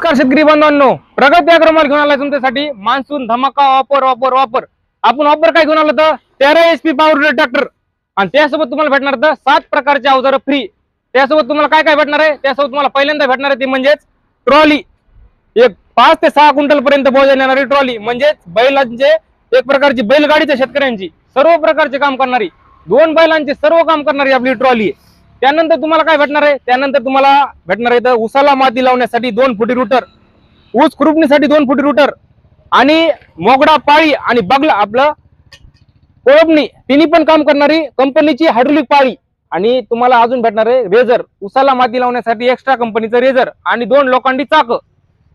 नमस्कार शेतकरी बांधवांनो, प्रगती अग्रमाल घेऊन आलाय तुमच्यासाठी मान्सून धमाका ऑफर ऑफर ऑफर। आपण ऑफर काय घेऊन आलो तर 13 HP पॉवर ट्रॅक्टर आणि त्यासोबत तुम्हाला भेटणार तर 7 प्रकारचे अवजार फ्री। त्यासोबत तुम्हाला काय काय भेटणार आहे, त्यासोबत तुम्हाला पहिल्यांदा भेटणार आहे ती म्हणजेच ट्रॉली। एक 5 ते 6 क्विंटल पर्यंत वजन येणारी ट्रॉली, म्हणजेच बैलांचे एक प्रकारची बैलगाडीच्या शेतकऱ्यांची सर्व प्रकारचे काम करणारी, 2 बैलांचे सर्व काम करणारी आपली ट्रॉली आहे। त्यानंतर तुम्हाला काय भेटणार आहे, त्यानंतर तुम्हाला भेटणार आहे उसाला माती लावण्यासाठी 2 फुटी रुटर, ऊस खुरपणीसाठी 2 फुटी रुटर आणि मोगडा पाळी आणि बगला आपलं कोळपणी तिन्ही पण काम करणारी कंपनीची हायड्रोलिक पाळी। आणि तुम्हाला अजून भेटणार आहे रेझर, उसाला माती लावण्यासाठी एक्स्ट्रा कंपनीचं रेझर आणि 2 लोखंडी चाक।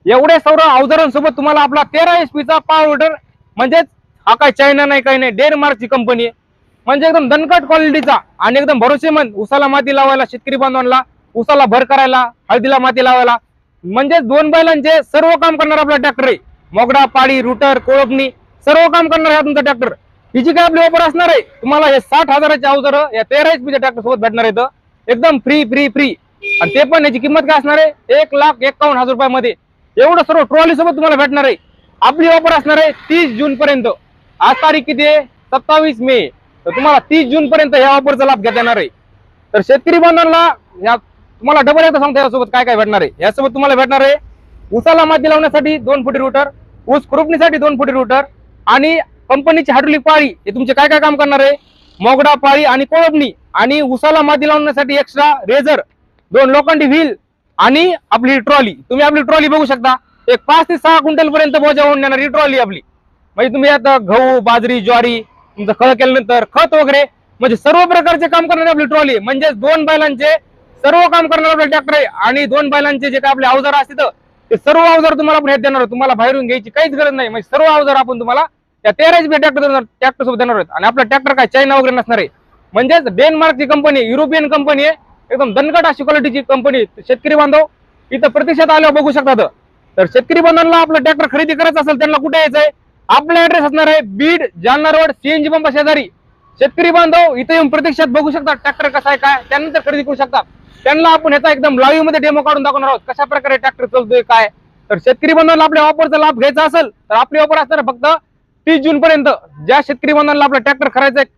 एवढे सर्व अवजारांसोबत तुम्हाला आपला 13 HP चा पॉवर विडर, म्हणजेच हा काय चायना नाही काही नाही, डेन्मार्कची कंपनी आहे, म्हणजे एकदम दणकट क्वालिटीचा आणि एकदम भरोसेमंद उसाला माती लावायला, शेतकरी बांधवांना उसाला भर करायला, हळदीला माती लावायला, म्हणजे 2 बैलांचे सर्व काम करणार आपला ट्रॅक्टर आहे। मोगडा पाळी रुटर कोळपणी सर्व काम करणार आहे तुमचा ट्रॅक्टर। हिची काय आपली ऑफर असणार आहे, तुम्हाला हे 60,000चे अवजार या 13 HP च्या ट्रॅक्टर सोबत भेटणार आहेत एकदम फ्री फ्री फ्री। आणि ते पण याची किंमत काय असणार आहे, 1,51,000 रुपयामध्ये एवढं सर्व ट्रॉली सोबत तुम्हाला भेटणार आहे। आपली ऑफर असणार आहे 30 जून पर्यंत। आज तारीख किती आहे, 27 मे, तर तुम्हाला 30 जून पर्यंत या ऑफरचा लाभ घेता येणार आहे। तर शेतकरी बांधवांना या तुम्हाला डबल एकदा सांगता यासोबत काय काय भेटणार आहे। यासोबत तुम्हाला भेटणार आहे उसाला माती लावण्यासाठी 2 फुटी रुटर, ऊस खुरपणीसाठी 2 फुटी रुटर आणि कंपनीची हायड्रोलिक पाळी, हे तुमचे काय काय काम करणार आहे, मोगडा पाळी आणि कोळपणी आणि उसाला माती लावण्यासाठी एक्स्ट्रा रेझर, 2 लोखंडी व्हील आणि आपली ट्रॉली। तुम्ही आपली ट्रॉली बघू शकता, एक 5 ते 6 क्विंटल पर्यंत बोजा होऊन येणारी ट्रॉली आपली। म्हणजे तुम्ही आता गहू बाजरी ज्वारी तुमचं खळ केल्यानंतर खत वगैरे म्हणजे सर्व प्रकारचे काम करणारी आपली ट्रॉली, म्हणजे 2 बैलांचे सर्व काम करणारा आपला ट्रॅक्टर आहे। आणि 2 बैलांचे जे काय आपले अवजार असतात ते सर्व अवजार तुम्हाला आपण हे देणार आहोत, तुम्हाला बाहेरून घ्यायची काहीच गरज नाही। म्हणजे सर्व अवजार आपण तुम्हाला त्या 13 HP ट्रॅक्टर सोबत देणार आहोत। आणि आपला ट्रॅक्टर काय चायना वगैरे नसणार आहे, म्हणजेच डेन्मार्कची कंपनी, युरोपियन कंपनी आहे, एकदम दणकट अशी क्वालिटीची कंपनी। शेतकरी बांधव इथं प्रत्यक्षात आल्यावर बघू शकतात। तर शेतकरी बांधवांना आपलं ट्रॅक्टर खरेदी करायचं असेल त्यांना कुठे यायचंय, आपला ऍड्रेस असणार आहे बीड जालना रोड CNG पंपा शेजारी। शेतकरी बांधव इथे येऊन प्रत्यक्षात बघू शकता ट्रॅक्टर कसा आहे काय, त्यानंतर खरेदी करू शकता। त्यांना आपण याचा एकदम लाईव्ह मध्ये डेमो काढून दाखवणार आहोत कशा प्रकारे ट्रॅक्टर चालतोय काय। तर शेतकरी बांधवांना आपल्या ऑफरचा लाभ घ्यायचा असेल तर आपली ऑफर असणार फक्त 30 जून पर्यंत। ज्या शेतकरी बांधवांना आपला ट्रॅक्टर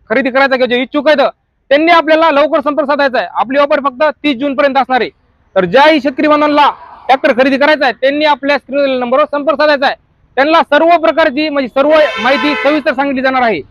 खरेदी करायचा किंवा जे इच्छुक आहेत त्यांनी आपल्याला लवकर संपर्क साधायचा आहे। आपली ऑफर फक्त 30 जून पर्यंत असणार आहे। तर ज्याही शेतकरी बांधवांना ट्रॅक्टर खरेदी करायचा आहे त्यांनी आपल्या स्क्रीनवरील नंबरवर संपर्क साधायचा आहे। त्यांना सर्व प्रकारची म्हणजे सर्व माहिती सविस्तर सांगितली जाणार आहे।